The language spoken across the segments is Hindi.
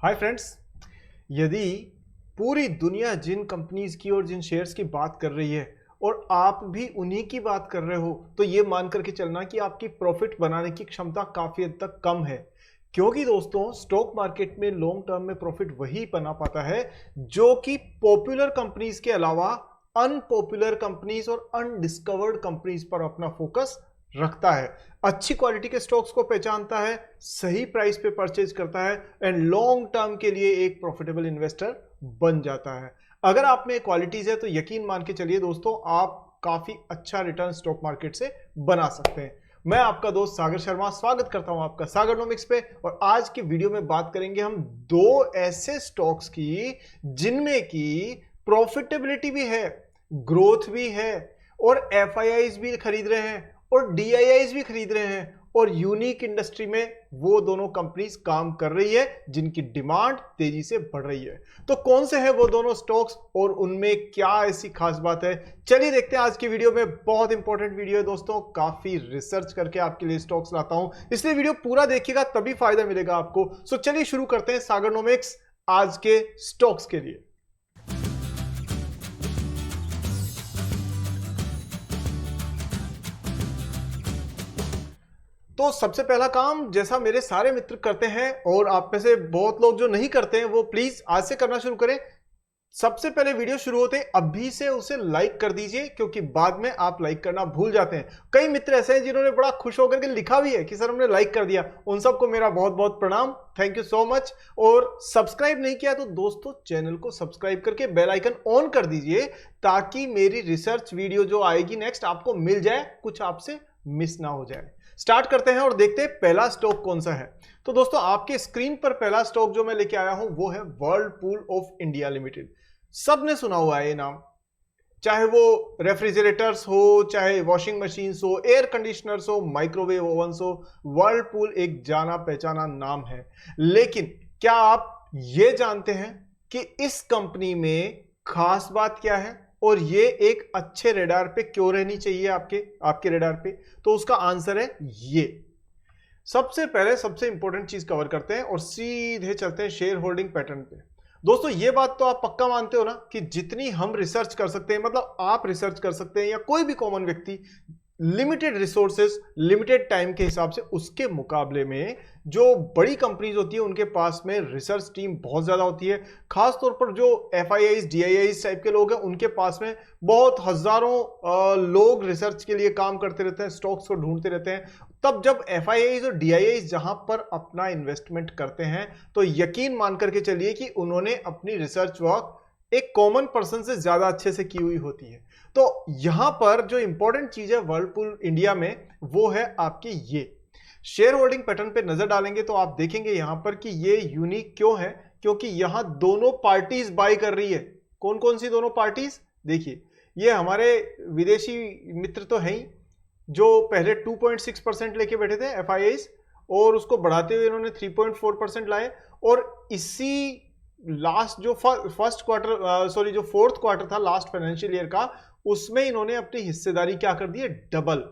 Hi friends. यदि पूरी दुनिया जिन कंपनीज की और जिन शेयर्स की बात कर रही है और आप भी उन्हीं की बात कर रहे हो तो ये मान करके चलना कि आपकी प्रॉफिट बनाने की क्षमता काफी हद तक कम है। क्योंकि दोस्तों स्टॉक मार्केट में लॉन्ग टर्म में प्रॉफिट वही बना पाता है जो कि पॉपुलर कंपनीज के अलावा अनपॉपुलर कंपनीज और अनडिस्कवर्ड कंपनीज पर अपना फोकस रखता है, अच्छी क्वालिटी के स्टॉक्स को पहचानता है, सही प्राइस पे परचेज करता है एंड लॉन्ग टर्म के लिए एक प्रॉफिटेबल इन्वेस्टर बन जाता है। अगर आप में क्वालिटीज है तो यकीन मान के चलिए दोस्तों, आप काफी अच्छा रिटर्न स्टॉक मार्केट से बना सकते हैं। मैं आपका दोस्त सागर शर्मा स्वागत करता हूं आपका सागरनोमिक्स पे। और आज की वीडियो में बात करेंगे हम दो ऐसे स्टॉक्स की जिनमें की प्रॉफिटेबिलिटी भी है, ग्रोथ भी है और एफआईआईज भी खरीद रहे हैं और डीआईआईज भी खरीद रहे हैं और यूनिक इंडस्ट्री में वो दोनों कंपनीज काम कर रही है जिनकी डिमांड तेजी से बढ़ रही है। तो कौन से हैं वो दोनों स्टॉक्स और उनमें क्या ऐसी खास बात है, चलिए देखते हैं आज की वीडियो में। बहुत इंपॉर्टेंट वीडियो है दोस्तों, काफी रिसर्च करके आपके लिए स्टॉक्स लाता हूं, इसलिए वीडियो पूरा देखिएगा तभी फायदा मिलेगा आपको। सो चलिए शुरू करते हैं सागरनोमिक्स आज के स्टॉक्स के लिए। तो सबसे पहला काम जैसा मेरे सारे मित्र करते हैं और आप में से बहुत लोग जो नहीं करते हैं वो प्लीज आज से करना शुरू करें। सबसे पहले वीडियो शुरू होते अभी से उसे लाइक कर दीजिए, क्योंकि बाद में आप लाइक करना भूल जाते हैं। कई मित्र ऐसे हैं जिन्होंने बड़ा खुश होकर के लिखा भी है कि सर हमने लाइक कर दिया, उन सबको मेरा बहुत बहुत प्रणाम, थैंक यू सो मच। और सब्सक्राइब नहीं किया तो दोस्तों चैनल को सब्सक्राइब करके बेल आइकन ऑन कर दीजिए ताकि मेरी रिसर्च वीडियो जो आएगी नेक्स्ट आपको मिल जाए, कुछ आपसे मिस ना हो जाए। स्टार्ट करते हैं और देखते हैं पहला स्टॉक कौन सा है। तो दोस्तों आपके स्क्रीन पर पहला स्टॉक जो मैं लेके आया हूं वो है व्हर्लपूल ऑफ इंडिया लिमिटेड। सबने सुना हुआ है ये नाम, चाहे वो रेफ्रिजरेटर्स हो, चाहे वॉशिंग मशीन्स हो, एयर कंडीशनर्स हो, माइक्रोवेव ओवंस हो, व्हर्लपूल एक जाना पहचाना नाम है। लेकिन क्या आप ये जानते हैं कि इस कंपनी में खास बात क्या है और ये एक अच्छे रेडार पे क्यों रहनी चाहिए आपके रेडार पे? तो उसका आंसर है ये। सबसे पहले सबसे इंपॉर्टेंट चीज कवर करते हैं और सीधे चलते हैं शेयर होल्डिंग पैटर्न पे। दोस्तों ये बात तो आप पक्का मानते हो ना कि जितनी हम रिसर्च कर सकते हैं, मतलब आप रिसर्च कर सकते हैं या कोई भी कॉमन व्यक्ति, लिमिटेड रिसोर्सेज लिमिटेड टाइम के हिसाब से, उसके मुकाबले में जो बड़ी कंपनीज होती है उनके पास में रिसर्च टीम बहुत ज्यादा होती है। खासतौर पर जो एफआईआईज डीआईआईज टाइप के लोग हैं उनके पास में बहुत हजारों लोग रिसर्च के लिए काम करते रहते हैं, स्टॉक्स को ढूंढते रहते हैं। तब जब एफआईआईज और डीआईआईज जहां पर अपना इन्वेस्टमेंट करते हैं तो यकीन मान करके चलिए कि उन्होंने अपनी रिसर्च वर्क एक कॉमन पर्सन से ज्यादा अच्छे से की हुई होती है। तो यहां पर जो इंपॉर्टेंट चीज है व्हर्लपूल इंडिया में वो है आपकी ये शेयर होल्डिंग पैटर्न पे नजर डालेंगे तो आप देखेंगे यहां पर कि ये यूनिक क्यों है, क्योंकि यहां दोनों पार्टीज बाय कर रही है। कौन कौन सी दोनों पार्टीज? देखिए, ये हमारे विदेशी मित्र तो हैं ही जो पहले 2.6% लेके बैठे थे एफआईआईज और उसको बढ़ाते हुए इन्होंने 3.4% लाए। और इसी लास्ट जो फर्स्ट क्वार्टर जो फोर्थ क्वार्टर था लास्ट फाइनेंशियल ईयर का, उसमें इन्होंने अपनी हिस्सेदारी क्या कर दी है, डबल।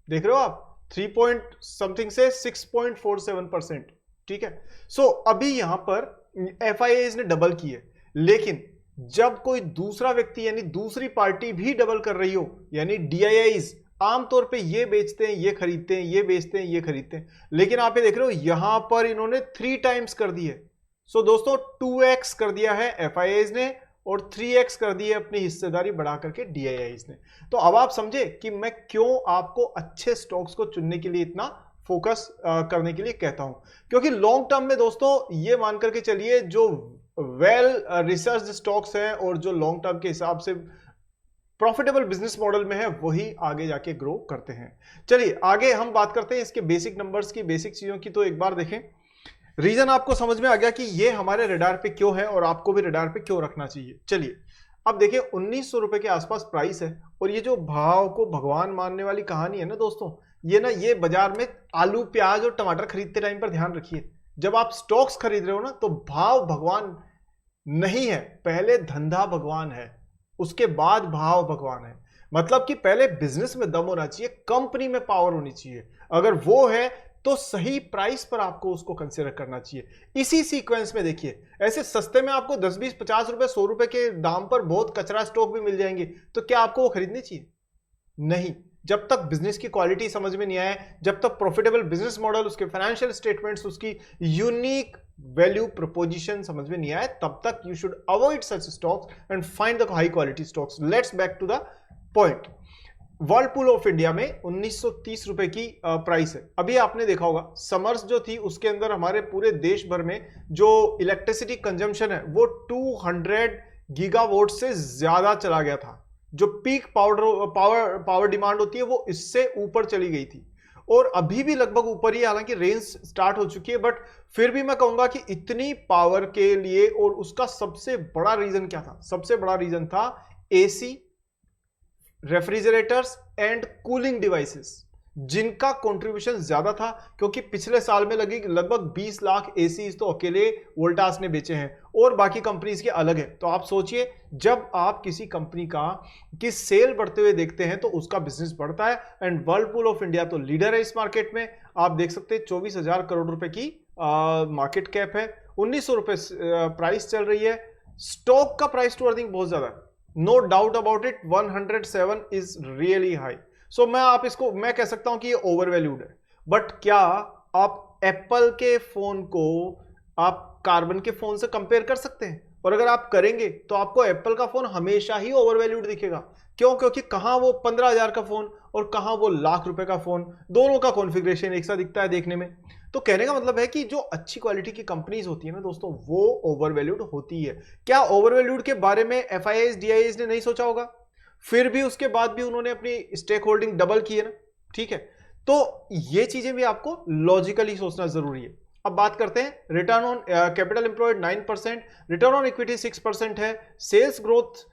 देख रहे हो आप, 3 पॉइंट समथिंग से 6.47%। ठीक है। सो अभी यहां पर एफआईआईज ने डबल की है, लेकिन जब कोई दूसरा व्यक्ति यानी दूसरी पार्टी भी डबल कर रही हो, यानी डीआईआईज आमतौर पे ये बेचते हैं ये खरीदते हैं, ये बेचते हैं ये खरीदते हैं, लेकिन आप ये देख रहे हो यहां पर इन्होंने 3 टाइम्स कर दी है। सो दोस्तों 2x कर दिया है एफआईआईज ने और 3x कर दी है अपनी हिस्सेदारी बढ़ा करके डीआईआईज ने। तो अब आप समझे कि मैं क्यों आपको अच्छे स्टॉक्स को चुनने के लिए इतना फोकस करने के लिए कहता हूं। क्योंकि लॉन्ग टर्म में दोस्तों ये मान करके चलिए जो वेल रिसर्च स्टॉक्स हैं और जो लॉन्ग टर्म के हिसाब से प्रॉफिटेबल बिजनेस मॉडल में है वही आगे जाके ग्रो करते हैं। चलिए आगे हम बात करते हैं इसके बेसिक नंबर्स की, बेसिक चीजों की। तो एक बार देखें, रीजन आपको समझ में आ गया कि ये हमारे रडार पे क्यों है और आपको भी रडार पे क्यों रखना चाहिए। चलिए अब देखिए 1900 रुपए के आसपास प्राइस है और ये जो भाव को भगवान मानने वाली कहानी है ना दोस्तों, ये बाजार में आलू प्याज और टमाटर खरीदते टाइम पर ध्यान रखिए, जब आप स्टॉक्स खरीद रहे हो ना तो भाव भगवान नहीं है, पहले धंधा भगवान है, उसके बाद भाव भगवान है। मतलब कि पहले बिजनेस में दम होना चाहिए, कंपनी में पावर होनी चाहिए। अगर वो है तो सही प्राइस पर आपको उसको कंसीडर करना चाहिए। इसी सीक्वेंस में देखिए, ऐसे सस्ते में आपको 10, 20, 50 रुपए, 100 रुपए के दाम पर बहुत कचरा स्टॉक भी मिल जाएंगे, तो क्या आपको वो खरीदनी चाहिए? नहीं। जब तक बिजनेस की क्वालिटी समझ में नहीं आए, जब तक प्रॉफिटेबल बिजनेस मॉडल, उसके फाइनेंशियल स्टेटमेंट्स, उसकी यूनिक वैल्यू प्रोपोजिशन समझ में नहीं आए, तब तक you should avoid such stocks and find the high quality stocks. Let's back to the point. Whirlpool of India में 1930 रुपए की प्राइस है। अभी आपने देखा होगा समर्स जो थी उसके अंदर हमारे पूरे देश भर में जो इलेक्ट्रिसिटी कंजम्पशन है वो 200 गीगावाट से ज्यादा चला गया था। जो पीक पावर डिमांड होती है वो इससे ऊपर चली गई थी, और अभी भी लगभग ऊपर ही, हालांकि रेंज स्टार्ट हो चुकी है, बट फिर भी मैं कहूंगा कि इतनी पावर के लिए, और उसका सबसे बड़ा रीजन क्या था? सबसे बड़ा रीजन था AC, refrigerators and cooling devices, जिनका कंट्रीब्यूशन ज्यादा था, क्योंकि पिछले साल में लगी लगभग 20 लाख एसी तो अकेले वोल्टास ने बेचे हैं, और बाकी कंपनीज के अलग है। तो आप सोचिए, जब आप किसी कंपनी की सेल बढ़ते हुए देखते हैं तो उसका बिजनेस बढ़ता है। एंड वर्लपूल ऑफ इंडिया तो लीडर है इस मार्केट में। आप देख सकते हैं 24,000 करोड़ रुपए की मार्केट कैप है, 1900 रुपए प्राइस चल रही है। स्टॉक का प्राइस टू अर्निंग बहुत ज्यादा है, no doubt about it. 107 is really high. So मैं कह सकता हूं कि ये ओवर वैल्यूड है। बट क्या आप एप्पल के फोन को आप कार्बन के फोन से कंपेयर कर सकते हैं? और अगर आप करेंगे तो आपको एप्पल का फोन हमेशा ही ओवर वैल्यूड दिखेगा। क्यों? क्योंकि कहां वो 15,000 का फोन और कहां वो लाख रुपए का फोन, दोनों का कॉन्फ़िगरेशन एक सा दिखता है देखने में। तो कहने का मतलब है कि जो अच्छी क्वालिटी की कंपनीज होती है ना दोस्तों, वो ओवर वैल्यूड होती है। क्या ओवर वैल्यूड के बारे में एफआईआईज, डीआईआईज ने नहीं सोचा होगा? फिर भी उसके बाद भी उन्होंने अपनी स्टेक होल्डिंग डबल की है ना, ठीक है। तो ये चीजें भी आपको लॉजिकली सोचना जरूरी है। अब बात करते हैं return on capital employed 9%, return on equity 6% है, सेल्स ग्रोथ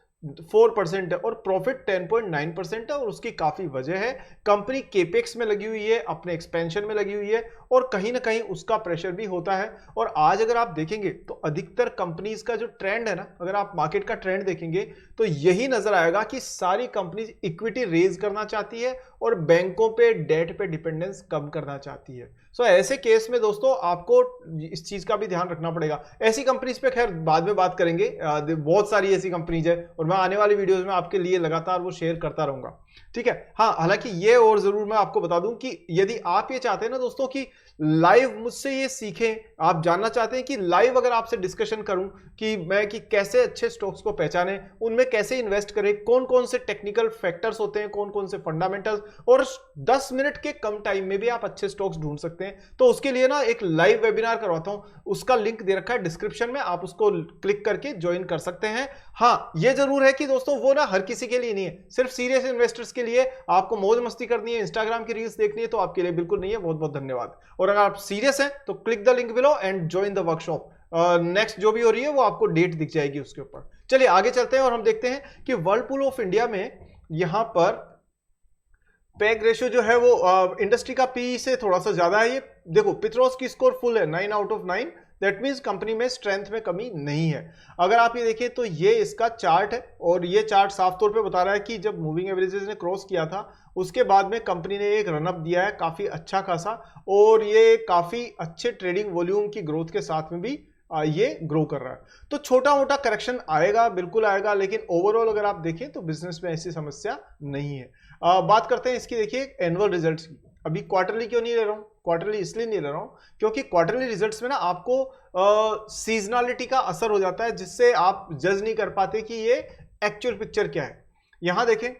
4% है, और प्रॉफिट 10.9% है। और उसकी काफी वजह है, कंपनी केपेक्स में लगी हुई है, अपने एक्सपेंशन में लगी हुई है, और कहीं ना कहीं उसका प्रेशर भी होता है। और आज अगर आप देखेंगे तो अधिकतर कंपनीज का जो ट्रेंड है ना, अगर आप मार्केट का ट्रेंड देखेंगे तो यही नजर आएगा कि सारी कंपनीज इक्विटी रेज करना चाहती है और बैंकों पे डेट पे डिपेंडेंस कम करना चाहती है। सो ऐसे केस में दोस्तों आपको इस चीज का भी ध्यान रखना पड़ेगा। ऐसी कंपनीज पे खैर बाद में बात करेंगे, बहुत सारी ऐसी कंपनीज है, और मैं आने वाली वीडियोस में आपके लिए लगातार वो शेयर करता रहूंगा, ठीक है। हाँ, हालांकि ये और जरूर मैं आपको बता दूं कि यदि आप ये चाहते हैं ना दोस्तों कि लाइव मुझसे ये सीखें, आप जानना चाहते हैं कि लाइव अगर आपसे डिस्कशन करूं कि कैसे अच्छे स्टॉक्स को पहचानें, उनमें कैसे इन्वेस्ट करें, कौन कौन से टेक्निकल फैक्टर्स होते हैं, कौन कौन से फंडामेंटल्स, और 10 मिनट के कम टाइम में भी आप अच्छे स्टॉक्स ढूंढ सकते हैं, तो उसके लिए ना एक लाइव वेबिनार करवाता हूं। उसका लिंक दे रखा है डिस्क्रिप्शन में, आप उसको क्लिक करके ज्वाइन कर सकते हैं। हाँ, ये जरूर है कि दोस्तों वो ना हर किसी के लिए नहीं है, सिर्फ सीरियस इन्वेस्टर्स के लिए। आपको मौज मस्ती करनी है, इंस्टाग्राम की रील्स देखनी है, तो आपके लिए बिल्कुल नहीं है। बहुत बहुत धन्यवाद। और अगर आप सीरियस हैं तो click the link below and join the workshop. Next जो भी हो रही है वो आपको डेट दिख जाएगी उसके ऊपर। चलिए आगे चलते हैं और हम देखते हैं कि वर्लपूल ऑफ इंडिया में यहां पर पैग रेशियो जो है वो इंडस्ट्री का पी से थोड़ा सा ज्यादा है। ये देखो, पिथरोस की स्कोर फुल है 9 out of 9। That means company में स्ट्रेंथ में कमी नहीं है। अगर आप ये देखिए तो ये इसका चार्ट है, और ये चार्ट साफ तौर पे बता रहा है कि जब मूविंग एवरेजेस ने क्रॉस किया था उसके बाद में कंपनी ने एक रनअप दिया है काफी अच्छा खासा, और ये काफी अच्छे ट्रेडिंग वॉल्यूम की ग्रोथ के साथ में भी ये ग्रो कर रहा है। तो छोटा मोटा करेक्शन आएगा, बिल्कुल आएगा, लेकिन ओवरऑल अगर आप देखें तो बिजनेस में ऐसी समस्या नहीं है। बात करते हैं इसकी, देखिए एनुअल रिजल्ट्स की। अभी क्वार्टरली क्यों नहीं ले रहा हूं? क्वार्टरली इसलिए नहीं ले रहा हूं क्योंकि क्वार्टरली रिजल्ट्स में ना आपको सीजनलिटी का असर हो जाता है, जिससे आप जज नहीं कर पाते कि ये एक्चुअल पिक्चर क्या है। यहां देखें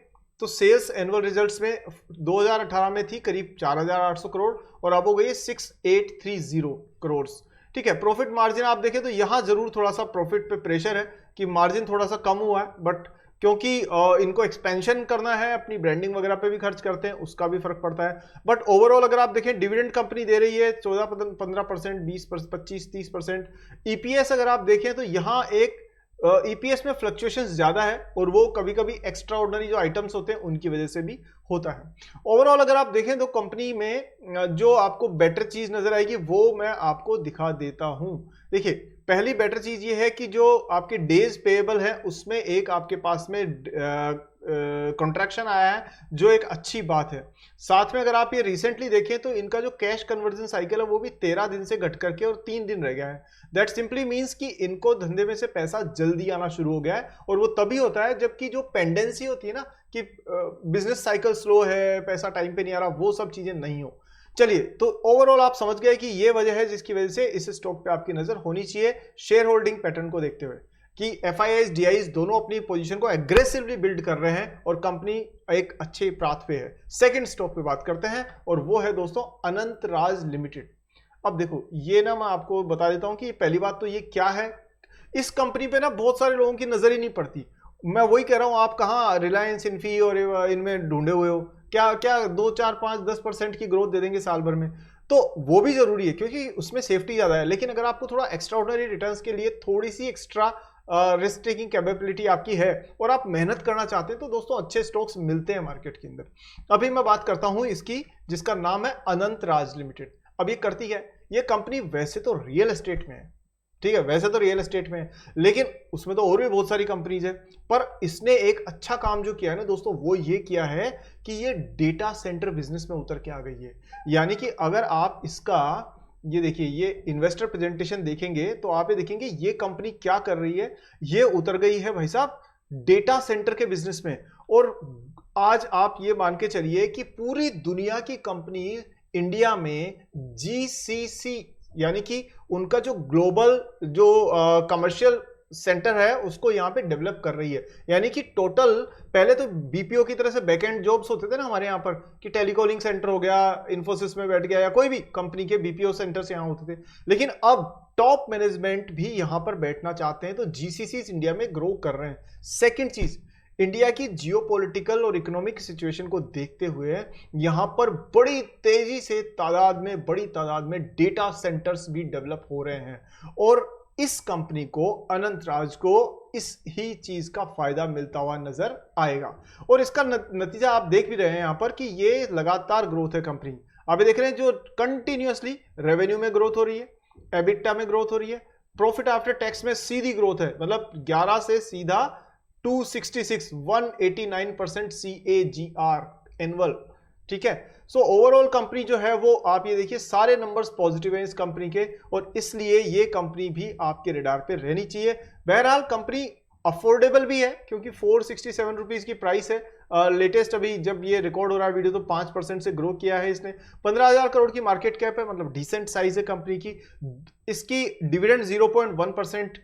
तो सेल्स एनुअल रिजल्ट्स में 2018 में थी करीब 4,800 करोड़, और अब हो गई 6,830 करोड़, ठीक है। प्रॉफिट मार्जिन आप देखें तो यहां जरूर थोड़ा सा प्रॉफिट पे प्रेशर है कि मार्जिन थोड़ा सा कम हुआ है, बट क्योंकि इनको एक्सपेंशन करना है, अपनी ब्रांडिंग वगैरह पे भी खर्च करते हैं, उसका भी फर्क पड़ता है। बट ओवरऑल अगर आप देखें, डिविडेंड कंपनी दे रही है 14-15%, 20%, 25-30%। ईपीएस अगर आप देखें तो यहाँ एक ईपीएस में फ्लक्चुएशंस ज्यादा है, और वो कभी कभी एक्स्ट्रा ऑर्डिनरी जो आइटम्स होते हैं उनकी वजह से भी होता है। ओवरऑल अगर आप देखें तो कंपनी में जो आपको बेटर चीज नजर आएगी वो मैं आपको दिखा देता हूं। देखिए पहली बेटर चीज ये है कि जो आपके डेज पेएबल है उसमें एक आपके पास में कॉन्ट्रैक्शन आया है, जो एक अच्छी बात है। साथ में अगर आप ये रिसेंटली देखें तो इनका जो कैश कन्वर्जन साइकिल है वो भी 13 दिन से घट करके और 3 दिन रह गया है। दैट सिंपली मीन्स कि इनको धंधे में से पैसा जल्दी आना शुरू हो गया है, और वो तभी होता है जबकि जो पेंडेंसी होती है ना कि बिजनेस साइकिल स्लो है, पैसा टाइम पे नहीं आ रहा, वो सब चीजें नहीं हो। चलिए, तो ओवरऑल आप समझ गए कि ये वजह है जिसकी वजह से इस स्टॉक पे आपकी नजर होनी चाहिए शेयर होल्डिंग पैटर्न को देखते हुए, कि एफआईआईज डीआईज दोनों अपनी पोजीशन को एग्रेसिवली बिल्ड कर रहे हैं और कंपनी एक अच्छे पाथ पे है। सेकंड स्टॉक पे बात करते हैं और वो है दोस्तों अनंतराज लिमिटेड। अब देखो ये ना मैं आपको बता देता हूं कि पहली बात तो ये क्या है, इस कंपनी पे ना बहुत सारे लोगों की नजर ही नहीं पड़ती। मैं वही कह रहा हूं, आप कहां रिलायंस, इन्फी और इनमें ढूंढे हुए हो, क्या क्या 2 4 5 10% की ग्रोथ दे देंगे साल भर में, तो वो भी जरूरी है क्योंकि उसमें सेफ्टी ज्यादा है। लेकिन अगर आपको थोड़ा एक्स्ट्रा ऑर्डिनरी रिटर्न्स के लिए थोड़ी सी एक्स्ट्रा रिस्क टेकिंग कैपेबिलिटी आपकी है और आप मेहनत करना चाहते हैं तो दोस्तों अच्छे स्टॉक्स मिलते हैं मार्केट के अंदर। अभी मैं बात करता हूं इसकी, जिसका नाम है अनंतराज लिमिटेड। अब ये करती है, ये कंपनी वैसे तो रियल एस्टेट में है, ठीक है, वैसे तो रियल एस्टेट में है, लेकिन उसमें तो और भी बहुत सारी कंपनीज है, पर इसने एक अच्छा काम जो किया है ना दोस्तों, वो ये किया है कि ये डेटा सेंटर बिजनेस में उतर के आ गई है। यानी कि अगर आप इसका ये देखिए, ये इन्वेस्टर प्रेजेंटेशन देखेंगे तो आप ये देखेंगे ये कंपनी क्या कर रही है, ये उतर गई है भाई साहब डेटा सेंटर के बिजनेस में। और आज आप ये मान के चलिए कि पूरी दुनिया की कंपनी इंडिया में जीसीसी यानी कि उनका जो ग्लोबल जो कमर्शियल सेंटर है उसको यहाँ पे डेवलप कर रही है। यानी कि टोटल पहले तो बीपीओ की तरह से बैकएंड जॉब्स होते थे ना हमारे यहाँ पर, कि टेलीकॉलिंग सेंटर हो गया, इन्फोसिस में बैठ गया, या कोई भी कंपनी के बीपीओ सेंटर्स यहाँ होते थे, लेकिन अब टॉप मैनेजमेंट भी यहाँ पर बैठना चाहते हैं, तो जीसीसी इंडिया में ग्रो कर रहे हैं। सेकेंड चीज, इंडिया की जियोपॉलिटिकल और इकोनॉमिक सिचुएशन को देखते हुए यहां पर बड़ी तेजी से बड़ी तादाद में डेटा सेंटर्स भी डेवलप हो रहे हैं, और इस कंपनी को, अनंतराज को, इस ही चीज का फायदा मिलता हुआ नजर आएगा। और इसका नतीजा आप देख भी रहे हैं यहां पर कि ये लगातार ग्रोथ है कंपनी। आप देख रहे हैं जो कंटिन्यूअसली रेवेन्यू में ग्रोथ हो रही है, एबिटा में ग्रोथ हो रही है, प्रॉफिट आफ्टर टैक्स में सीधी ग्रोथ है, मतलब 11 से सीधा 266 189% CAGR एनुअल, ठीक है। सो ओवरऑल कंपनी जो है वो आप ये देखिए सारे नंबर्स पॉजिटिव हैं इस कंपनी के, और इसलिए ये कंपनी भी आपके रडार पे रहनी चाहिए। बहरहाल कंपनी अफोर्डेबल भी है क्योंकि 467 रुपीज की प्राइस है। लेटेस्ट अभी जब ये रिकॉर्ड हो रहा है वीडियो तो 5% से ग्रो किया है इसने। 15,000 करोड़ की मार्केट कैप है, मतलब डिसेंट साइज है कंपनी की। इसकी डिविडेंड 0.1%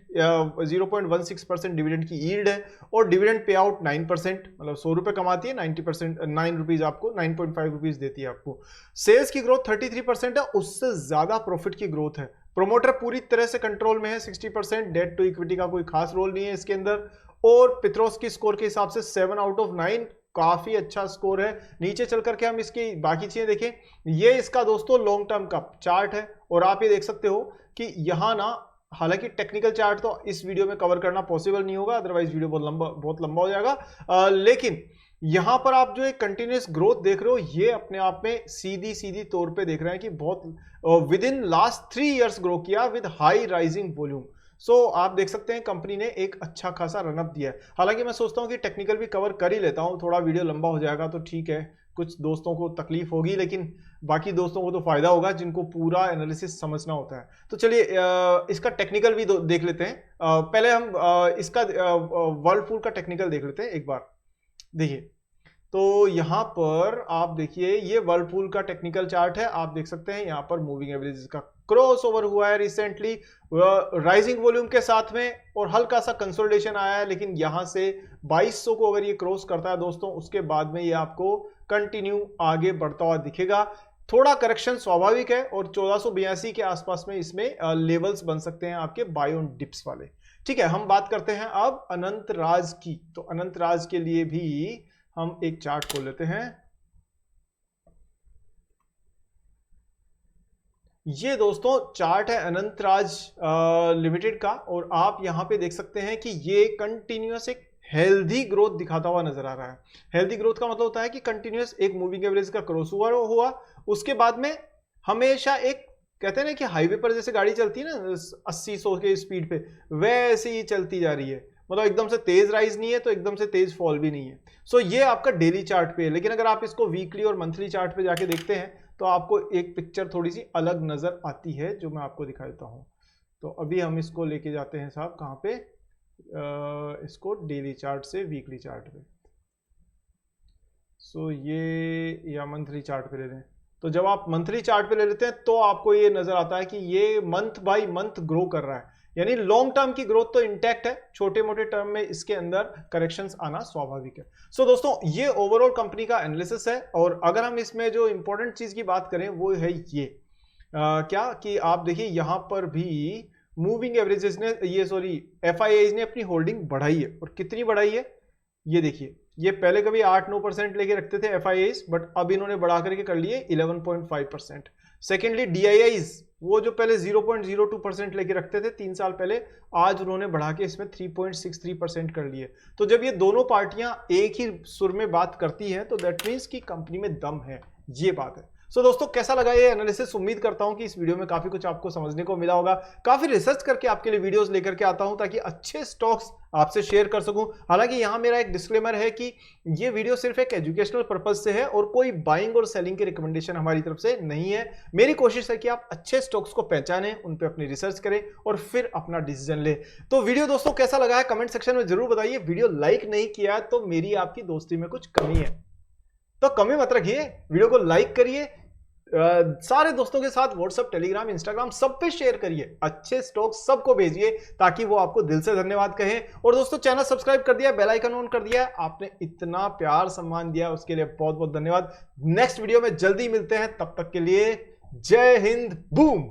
0.16% डिविडेंड की यील्ड है, और डिविडेंड पे आउट 9%, मतलब 100 रुपए कमाती है, 90% 9 रुपीज आपको 9.5 रुपीज देती है आपको। सेल्स की ग्रोथ 33% है, उससे ज्यादा प्रॉफिट की ग्रोथ है। प्रोमोटर पूरी तरह से कंट्रोल में है 60%, डेट टू इक्विटी का कोई खास रोल नहीं है इसके अंदर, और पित्रोस की स्कोर के हिसाब से 7 आउट ऑफ 9 काफी अच्छा स्कोर है। नीचे चल करके हम इसकी बाकी चीजें देखें, ये इसका दोस्तों लॉन्ग टर्म का चार्ट है, और आप ये देख सकते हो कि यहां ना, हालांकि टेक्निकल चार्ट तो इस वीडियो में कवर करना पॉसिबल नहीं होगा, अदरवाइज वीडियो बहुत लंबा हो जाएगा, लेकिन यहां पर आप जो एक कंटिन्यूअस ग्रोथ देख रहे हो, ये अपने आप में सीधी तौर पे देख रहे हैं कि बहुत with in last 3 years grow किया विद हाई राइजिंग वॉल्यूम। सो आप देख सकते हैं कंपनी ने एक अच्छा खासा रनअप दिया है। हालांकि मैं सोचता हूं कि टेक्निकल भी कवर कर ही लेता हूं, थोड़ा वीडियो लंबा हो जाएगा तो ठीक है, कुछ दोस्तों को तकलीफ होगी, लेकिन बाकी दोस्तों को तो फायदा होगा जिनको पूरा एनालिसिस समझना होता है। तो चलिए इसका टेक्निकल भी देख लेते हैं। पहले हम इसका वर्लपूल का टेक्निकल देख लेते हैं एक बार। देखिए, तो यहां पर आप देखिए ये वर्लपूल का टेक्निकल चार्ट है, आप देख सकते हैं यहां पर मूविंग एवरेज का क्रॉस ओवर हुआ है रिसेंटली राइजिंग वॉल्यूम के साथ में, और हल्का सा कंसोलिडेशन आया है, लेकिन यहां से 2200 को अगर ये क्रॉस करता है दोस्तों, उसके बाद में ये आपको कंटिन्यू आगे बढ़ता हुआ दिखेगा। थोड़ा करेक्शन स्वाभाविक है, और 1482 के आसपास में इसमें लेवल्स बन सकते हैं आपके बाय ऑन डिप्स वाले। ठीक है, हम बात करते हैं अब अनंतराज की। तो अनंतराज के लिए भी हम एक चार्ट खोल लेते हैं। ये दोस्तों चार्ट है अनंतराज लिमिटेड का, और आप यहां पे देख सकते हैं कि ये कंटिन्यूअस एक हेल्दी ग्रोथ दिखाता हुआ नजर आ रहा है। हेल्दी ग्रोथ का मतलब होता है कि कंटिन्यूअस एक मूविंग एवरेज का क्रॉस ओवर हुआ, उसके बाद में हमेशा एक कहते हैं ना कि हाईवे पर जैसे गाड़ी चलती है ना 80-100 के स्पीड पे, वैसे ही चलती जा रही है। मतलब एकदम से तेज राइज नहीं है तो एकदम से तेज फॉल भी नहीं है। सो ये आपका डेली चार्ट पे है, लेकिन अगर आप इसको वीकली और मंथली चार्ट पे जाके देखते हैं तो आपको एक पिक्चर थोड़ी सी अलग नजर आती है, जो मैं आपको दिखा देता हूँ। तो अभी हम इसको लेके जाते हैं साहब कहाँ पे, इसको डेली चार्ट से वीकली चार्ट पे। सो ये या मंथली चार्ट पे ले लें। तो जब आप मंथली चार्ट पे ले लेते हैं तो आपको ये नजर आता है कि ये मंथ बाय मंथ ग्रो कर रहा है, यानी लॉन्ग टर्म की ग्रोथ तो इंटैक्ट है, छोटे मोटे टर्म में इसके अंदर करेक्शंस आना स्वाभाविक है। सो दोस्तों ये ओवरऑल कंपनी का एनालिसिस है। और अगर हम इसमें जो इंपॉर्टेंट चीज की बात करें वो है ये क्या कि आप देखिए यहां पर भी मूविंग एवरेजेस ने FIIs ने अपनी होल्डिंग बढ़ाई है। और कितनी बढ़ाई है ये देखिए, ये पहले कभी 8-9% लेके रखते थे FIIs, बट अब इन्होंने बढ़ा करके कर लिए 11.5%। सेकेंडली DIIs वो जो पहले 0.02% लेके रखते थे 3 साल पहले, आज उन्होंने बढ़ा के इसमें 3.63% कर लिए। तो जब ये दोनों पार्टियां एक ही सुर में बात करती हैं तो दैट मीन्स कि कंपनी में दम है, ये बात है। सो दोस्तों कैसा लगा ये एनालिसिस? उम्मीद करता हूं कि इस वीडियो में काफी कुछ आपको समझने को मिला होगा। काफी रिसर्च करके आपके लिए वीडियोस लेकर के आता हूं ताकि अच्छे स्टॉक्स आपसे शेयर कर सकूं। हालांकि यहां मेरा एक डिस्क्लेमर है कि ये वीडियो सिर्फ एक एजुकेशनल पर्पज से है और कोई बाइंग और सेलिंग की रिकमेंडेशन हमारी तरफ से नहीं है। मेरी कोशिश है कि आप अच्छे स्टॉक्स को पहचानें, उन पर अपनी रिसर्च करें और फिर अपना डिसीजन लें। तो वीडियो दोस्तों कैसा लगा है कमेंट सेक्शन में जरूर बताइए। वीडियो लाइक नहीं किया तो मेरी आपकी दोस्ती में कुछ कमी है, तो कमी मत रखिए, वीडियो को लाइक करिए, सारे दोस्तों के साथ व्हाट्सएप, टेलीग्राम, इंस्टाग्राम सब पे शेयर करिए, अच्छे स्टॉक सबको भेजिए ताकि वो आपको दिल से धन्यवाद कहें। और दोस्तों चैनल सब्सक्राइब कर दिया, बेल आइकन ऑन कर दिया, आपने इतना प्यार सम्मान दिया उसके लिए बहुत बहुत धन्यवाद। नेक्स्ट वीडियो में जल्दी मिलते हैं, तब तक के लिए जय हिंद, बूम।